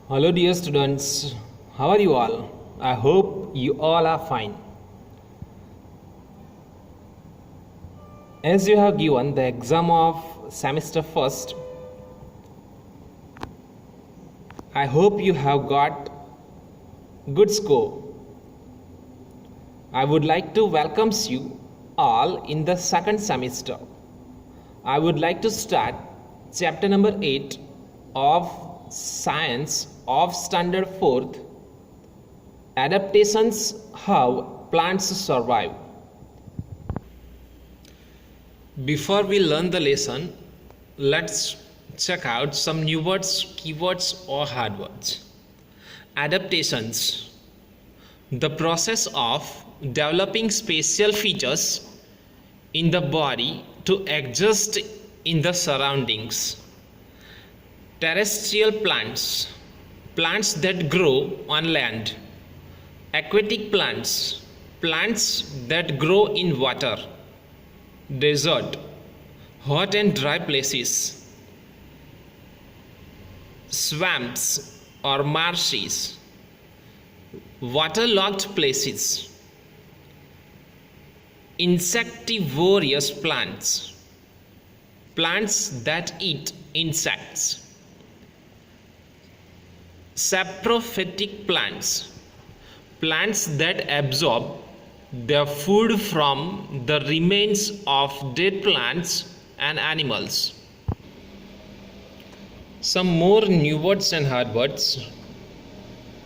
Hello, dear students. How are you all? I hope you all are fine. As you have given the exam of semester first, I hope you have got good score. I would like to welcome you all in the second semester. I would like to start chapter number 8 of Science of Standard 4th, Adaptations, How Plants Survive. Before we learn the lesson, let's check out some new words, keywords or hard words. Adaptations. The process of developing special features in the body to adjust in the surroundings. Terrestrial plants. Plants that grow on land. Aquatic plants. Plants that grow in water. Desert, hot and dry places. Swamps or marshes, waterlogged places. Insectivorous plants, plants that eat insects. Saprophytic plants, plants that absorb their food from the remains of dead plants and animals. Some more new words and hard words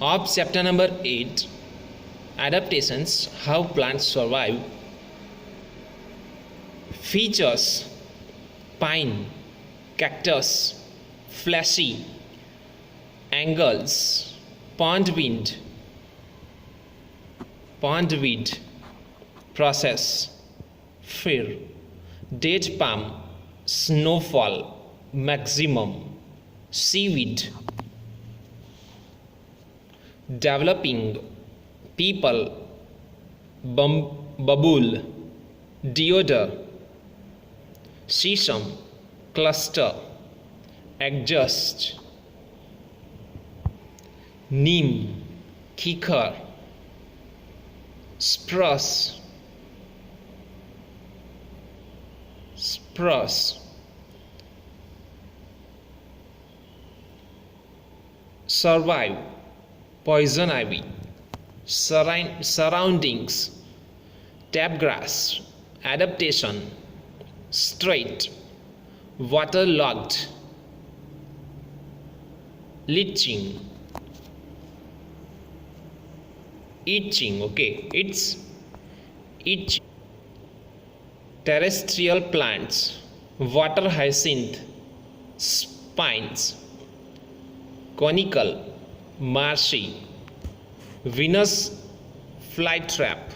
of chapter number 8, Adaptations, How Plants Survive. Features: pine, cactus, fleshy, angles, pondweed, process, fir, date palm, snowfall, maximum, seaweed. Developing, people, bubble, deodor, sesame, cluster, adjust. Neem, kikar, spruce, survive, poison ivy, surroundings, tabgrass, adaptation, straight, waterlogged, leaching, itching, okay, it's itching. Terrestrial plants, water hyacinth, spines, conical, marshy, Venus flytrap.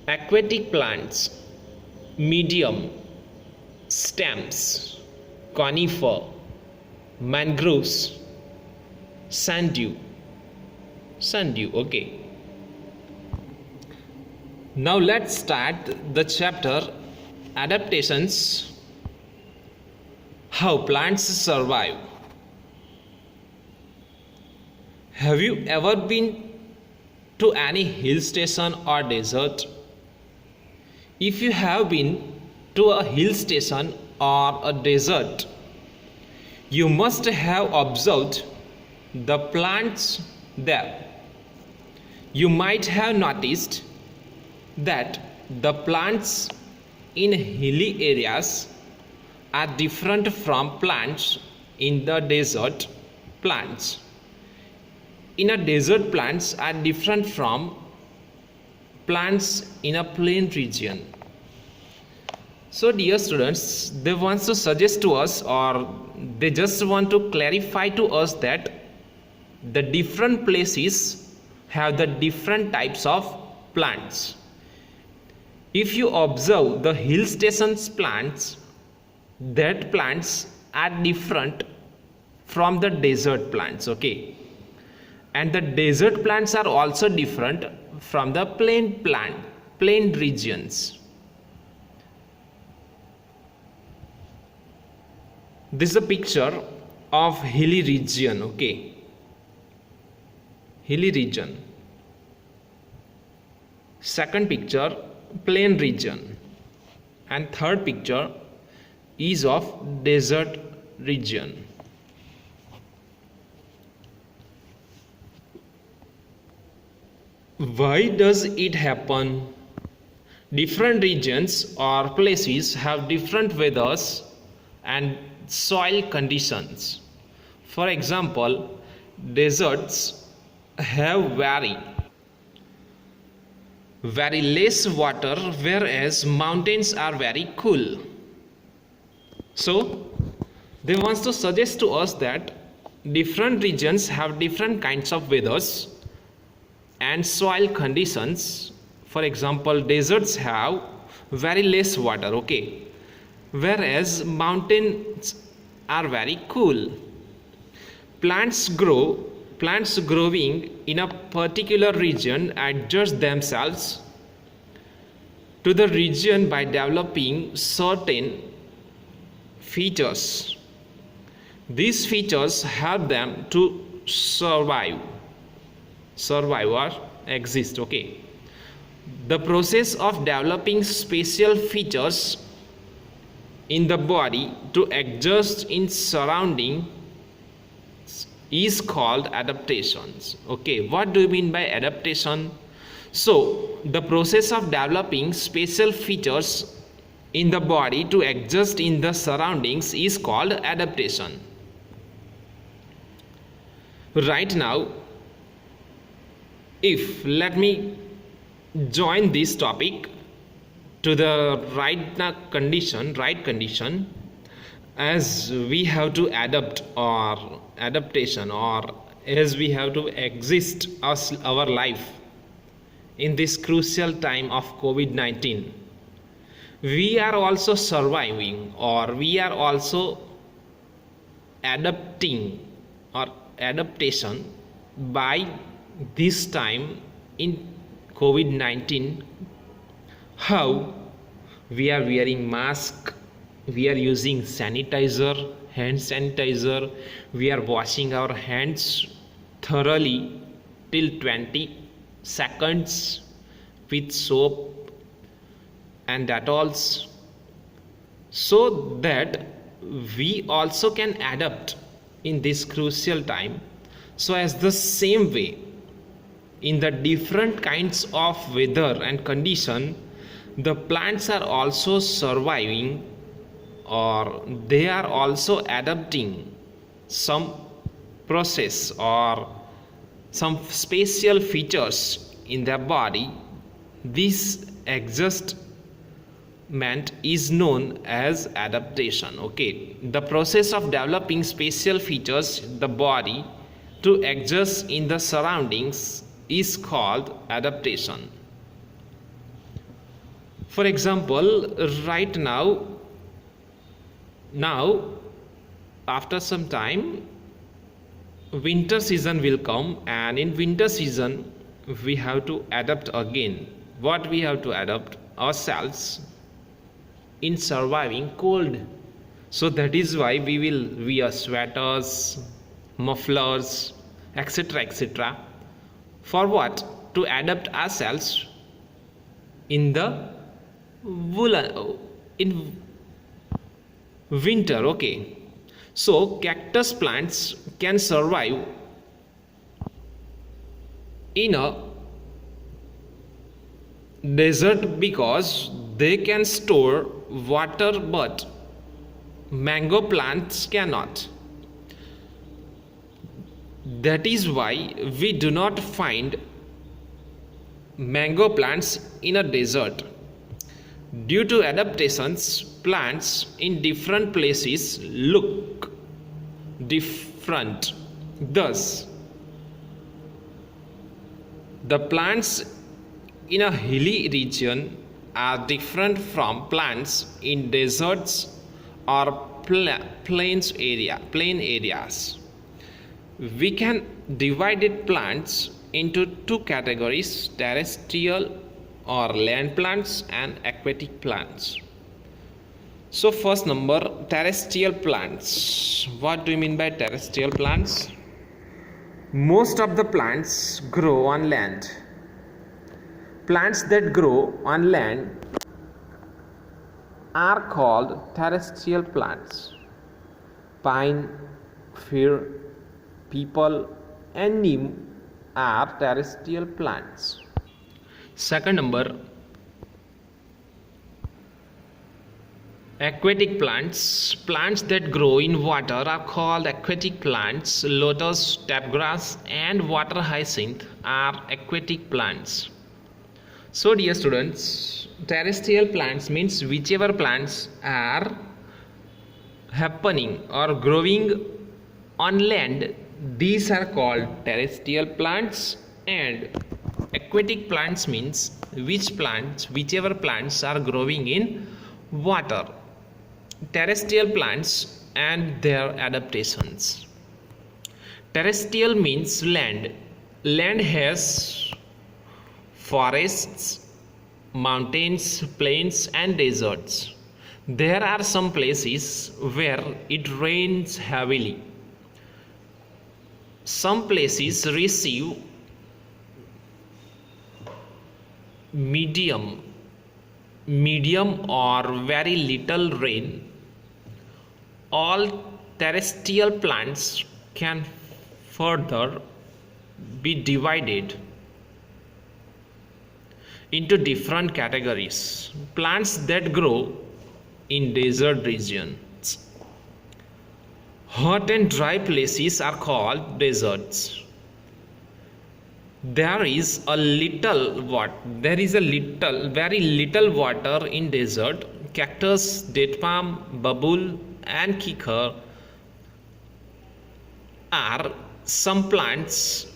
Aquatic plants, medium, stems, conifer, mangroves, sundew, okay. Now let's start the chapter Adaptations, How Plants Survive. Have you ever been to any hill station or desert? If you have been to a hill station or a desert, you must have observed the plants there. You might have noticed that the plants in hilly areas are different from plants in the desert. Plants in a desert plants are different from plants in a plain region. So dear students, they want to suggest to us, or they just want to clarify to us, that the different places have the different types of plants. If you observe the hill stations plants, that plants are different from the desert plants, okay, and the desert plants are also different from the plain regions. This is a picture of hilly region. Okay, hilly region. Second picture, plain region. And third picture is of desert region. Why does it happen? Different regions or places have different weathers and soil conditions. For example, deserts have very less water, whereas mountains are very cool. So they want to suggest to us that different regions have different kinds of weathers and soil conditions. For example, deserts have very less water, okay, whereas mountains are very cool. Plants growing in a particular region adjust themselves to the region by developing certain features. These features help them to survive or exist. Okay, the process of developing special features in the body to adjust in surrounding is called adaptations. Okay, what do you mean by adaptation? So the process of developing special features in the body to adjust in the surroundings is called adaptation. Right now, if let me join this topic to the right condition, as we have to adapt or adaptation, or as we have to exist our life in this crucial time of COVID-19, we are also surviving, or we are also adapting or adaptation by this time in COVID-19. How? We are wearing mask, we are using sanitizer, hand sanitizer, we are washing our hands thoroughly till 20 seconds with soap and Dettol, so that we also can adapt in this crucial time. So as the same way, in the different kinds of weather and condition, the plants are also surviving, or they are also adapting some process or some special features in their body. This adjustment is known as adaptation. Okay, the process of developing special features in the body to adjust in the surroundings is called adaptation. For example, right now after some time, winter season will come, and in winter season we have to adapt again. What we have to adapt ourselves in surviving cold. So that is why we will wear sweaters, mufflers, etc. For what? To adapt ourselves in the in winter. Okay, so cactus plants can survive in a desert because they can store water, but mango plants cannot. That is why we do not find mango plants in a desert. Due to adaptations, plants in different places look different. Thus, the plants in a hilly region are different from plants in deserts or plain areas. We can divide plants into two categories: terrestrial or land plants and aquatic plants. So first number, terrestrial plants. What do you mean by terrestrial plants? Most of the plants grow on land. Plants that grow on land are called terrestrial plants. Pine, fir, peepal and neem are terrestrial plants. Second number, aquatic plants. Plants that grow in water are called aquatic plants. Lotus, tapgrass and water hyacinth are aquatic plants. So dear students, terrestrial plants means whichever plants are happening or growing on land, these are called terrestrial plants. And aquatic plants means whichever plants are growing in water. Terrestrial plants and their adaptations. Terrestrial means land. Land has forests, mountains, plains and deserts. There are some places where it rains heavily. Some places receive medium or very little rain. All terrestrial plants can further be divided into different categories. Plants that grow in desert regions. Hot and dry places are called deserts. There is very little water in desert. Cactus, date palm, babul and kikar are some plants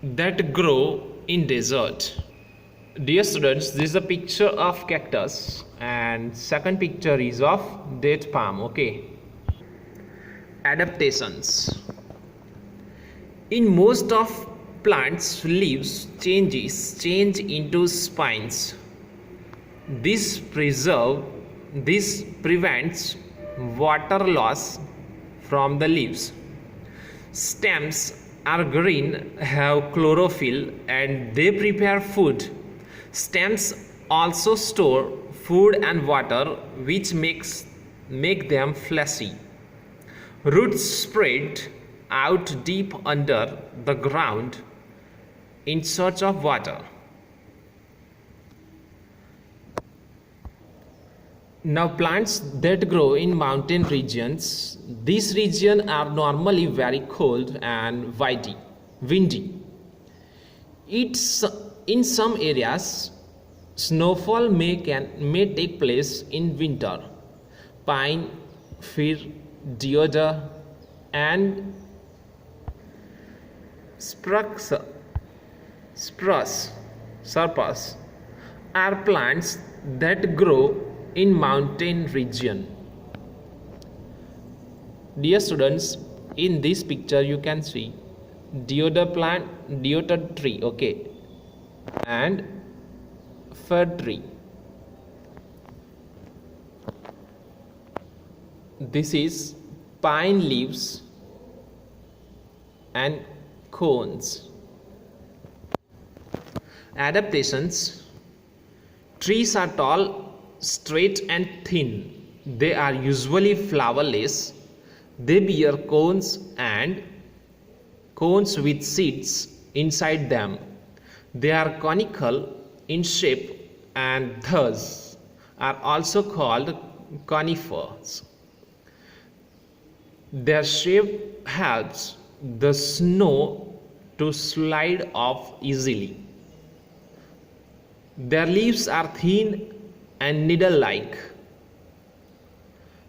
that grow in desert. Dear students, this is a picture of cactus and second picture is of date palm. Okay. Adaptations. In most of plants, leaves change into spines. This prevents water loss from the leaves. Stems are green, have chlorophyll and they prepare food. Stems also store food and water, which make them fleshy. Roots spread out deep under the ground in search of water. Now plants that grow in mountain regions, these regions are normally very cold and windy. In some areas, snowfall may take place in winter. Pine, fir, deodar and spruce are plants that grow in mountain region. Dear students, in this picture you can see deodar tree, okay, and fir tree. This is pine leaves and cones. Adaptations. Trees are tall, straight and thin. They are usually flowerless. They bear cones with seeds inside them. They are conical in shape and thus are also called conifers. Their shape helps the snow to slide off easily. Their leaves are thin and needle-like.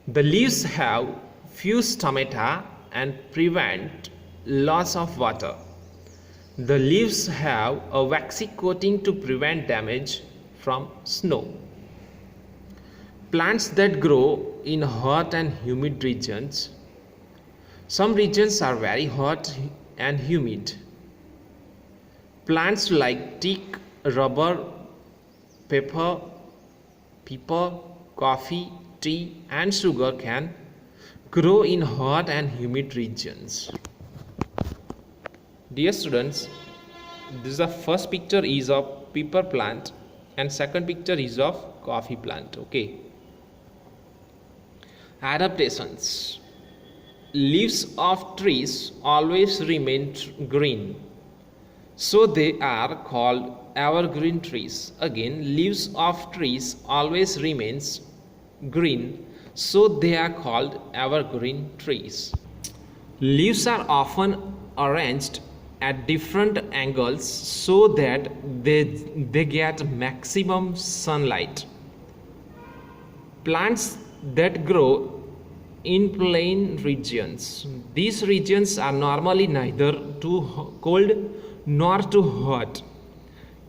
The leaves have few stomata and prevent loss of water. The leaves have a waxy coating to prevent damage from snow. Plants that grow in hot and humid regions. Some regions are very hot and humid. Plants like teak, rubber, pepper, coffee tea, and sugar can grow in hot and humid regions. Dear students, this is the first picture is of pepper plant and second picture is of coffee plant. Okay. Adaptations. Leaves of trees always remain green, so they are called evergreen trees. Again, leaves of trees always remains green, so they are called evergreen trees. Leaves are often arranged at different angles so that they get maximum sunlight. Plants that grow in plain regions. These regions are normally neither too cold nor too hot.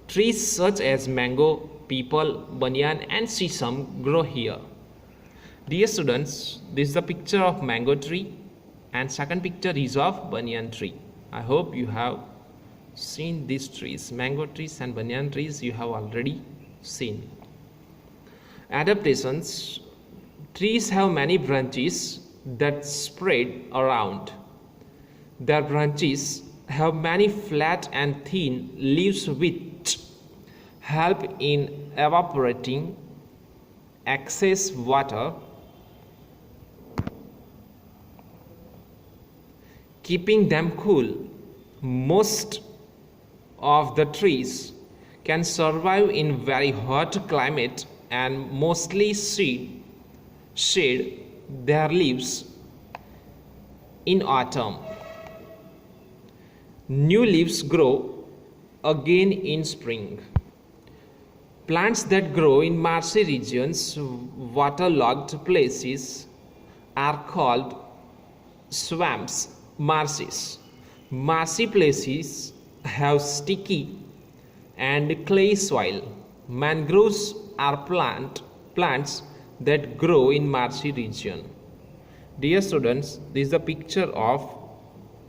Trees such as mango, peepal, banyan and sesame grow here. Dear students, this is the picture of mango tree and second picture is of banyan tree. I hope you have seen these trees. Mango trees and banyan trees you have already seen. Adaptations. Trees have many branches that spread around. Their branches have many flat and thin leaves which help in evaporating excess water, keeping them cool. Most of the trees can survive in very hot climate and mostly shade their leaves in autumn. New leaves grow again in spring. Plants that grow in marshy regions, waterlogged places, are called swamps, marshes. Marshy places have sticky and clay soil. Mangroves are plants that grow in marshy region. Dear students, this is the picture of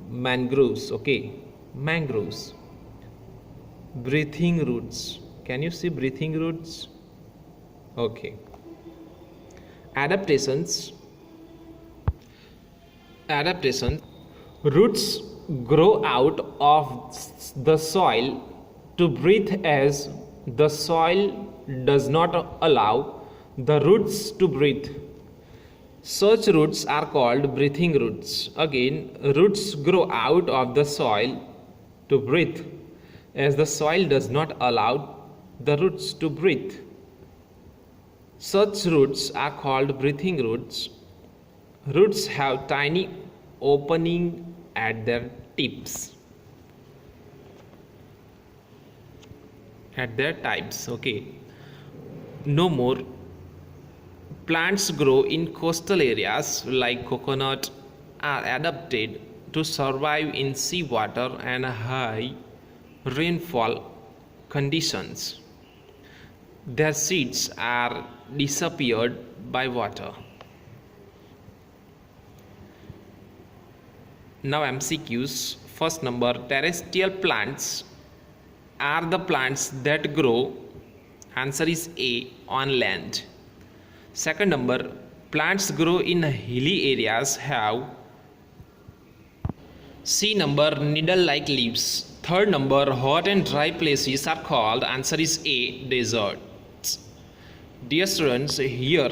mangroves. Okay, mangroves. Breathing roots. Can you see breathing roots? Okay. Adaptations. Roots grow out of the soil to breathe as the soil does not allow the roots to breathe. Such roots are called breathing roots. Again, roots grow out of the soil to breathe as the soil does not allow the roots to breathe. Such roots are called breathing roots. Roots have tiny opening at their tips. Okay. No more. Plants grow in coastal areas like coconut are adapted to survive in seawater and high rainfall conditions. Their seeds are disappeared by water. Now MCQs. First number, terrestrial plants are the plants that grow. Answer is A, on land. Second number, plants grow in hilly areas have. C number, needle-like leaves. Third number, hot and dry places are called. Answer is A, deserts. Dear students, here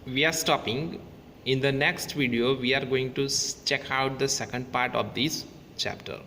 we are stopping. In the next video, we are going to check out the second part of this chapter.